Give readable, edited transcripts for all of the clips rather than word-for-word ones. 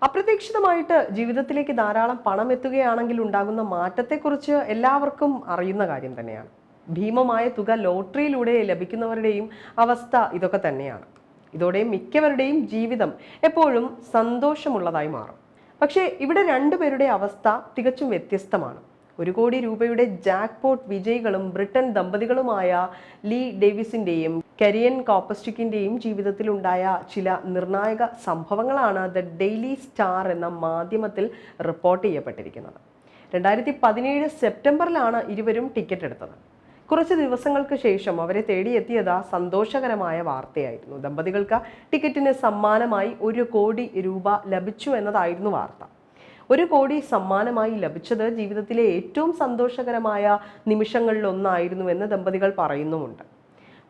അപ്രതീക്ഷിതമായിട്ട് ജീവിതത്തിലേക്ക് ധാരാളം പണം എത്തുകയാണെങ്കിൽ ഉണ്ടാകുന്ന മാറ്റത്തെക്കുറിച്ച് എല്ലാവർക്കും അറിയുന്ന കാര്യം തന്നെയാണ്. ഭീമമായ തുക ലോട്ടറിയിലൂടെ ലഭിക്കുന്നവരുടെയും അവസ്ഥ ഇതൊക്കെ തന്നെയാണ്. ഇതോടെ മിക്കവരുടെയും ജീവിതം എപ്പോഴും സന്തോഷമുള്ളതായി മാറും. പക്ഷേ ഇവിടെ രണ്ടുപേരുടെ അവസ്ഥ തികച്ചും വ്യത്യസ്തമാണ്. 1 കോടി രൂപയുടെ ജാക്ക്പോട്ട് വിജയികളും ബ്രിട്ടൻ ദമ്പതികളുമായ ലീ ഡേവിസിന്റെയും കരിയൻ കോപ്പസ്റ്റിക്കിന്റെയും ജീവിതത്തിൽ ഉണ്ടായ ചില നിർണായക സംഭവങ്ങളാണ് ദ ഡെയിലി സ്റ്റാർ എന്ന മാധ്യമത്തിൽ റിപ്പോർട്ട് ചെയ്യപ്പെട്ടിരിക്കുന്നത്. 2017 സെപ്റ്റംബറിലാണ് ഇരുവരും ടിക്കറ്റ് എടുത്തത്. കുറച്ച് ദിവസങ്ങൾക്ക് ശേഷം അവരെ തേടിയെത്തിയത് സന്തോഷകരമായ വാർത്തയായിരുന്നു. ദമ്പതികൾക്ക് ടിക്കറ്റിന് സമ്മാനമായി 1 കോടി രൂപ ലഭിച്ചു എന്നതായിരുന്നു വാർത്ത. 1 കോടി സമ്മാനമായി ലഭിച്ചത് ജീവിതത്തിലെ ഏറ്റവും സന്തോഷകരമായ നിമിഷങ്ങളിലൊന്നായിരുന്നുവെന്ന് ദമ്പതികൾ പറയുന്നുമുണ്ട്.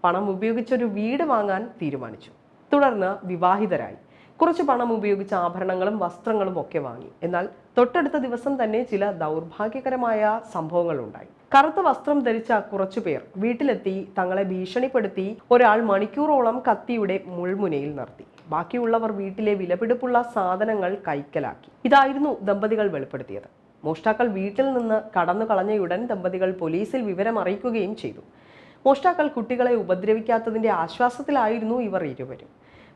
പണം ഉപയോഗിച്ചൊരു വീട് വാങ്ങാൻ തീരുമാനിച്ചു. തുടർന്ന് വിവാഹിതരായി. കുറച്ച് പണം ഉപയോഗിച്ച് ആഭരണങ്ങളും വസ്ത്രങ്ങളും ഒക്കെ വാങ്ങി. എന്നാൽ തൊട്ടടുത്ത ദിവസം തന്നെ ചില ദൗർഭാഗ്യകരമായ സംഭവങ്ങൾ ഉണ്ടായി. കറുത്ത വസ്ത്രം ധരിച്ച കുറച്ചുപേർ വീട്ടിലെത്തി തങ്ങളെ ഭീഷണിപ്പെടുത്തി. ഒരാൾ മണിക്കൂറോളം കത്തിയുടെ മുൾമുനയിൽ നിർത്തി. ബാക്കിയുള്ളവർ വീട്ടിലെ വിലപിടിപ്പുള്ള സാധനങ്ങൾ കൈക്കലാക്കി. ഇതായിരുന്നു ദമ്പതികൾ വെളിപ്പെടുത്തിയത്. മോഷ്ടാക്കൾ വീട്ടിൽ നിന്ന് കടന്നു കളഞ്ഞയുടൻ ദമ്പതികൾ പോലീസിൽ വിവരം അറിയിക്കുകയും ചെയ്തു. മോഷ്ടാക്കൾ കുട്ടികളെ ഉപദ്രവിക്കാത്തതിന്റെ ആശ്വാസത്തിലായിരുന്നു ഇവർ ഇരുവരും.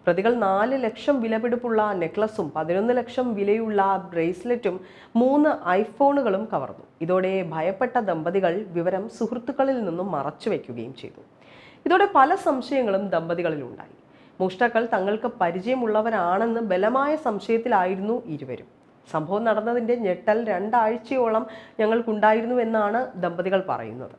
പ്രതികൾ 4 ലക്ഷം വിലപിടിപ്പുള്ള നെക്ലസും 11 ലക്ഷം വിലയുള്ള ബ്രേസ്ലെറ്റും 3 ഐഫോണുകളും കവർന്നു. ഇതോടെ ഭയപ്പെട്ട ദമ്പതികൾ വിവരം സുഹൃത്തുക്കളിൽ നിന്നും മറച്ചുവെക്കുകയും ചെയ്തു. ഇതോടെ പല സംശയങ്ങളും ദമ്പതികളിലുണ്ടായി. മോഷ്ടാക്കൾ തങ്ങൾക്ക് പരിചയമുള്ളവരാണെന്ന് ബലമായ സംശയത്തിലായിരുന്നു ഇരുവരും. സംഭവം നടന്നതിന്റെ ഞെട്ടൽ 2 ആഴ്ചയോളം ഞങ്ങൾക്കുണ്ടായിരുന്നു എന്നാണ് ദമ്പതികൾ പറയുന്നത്.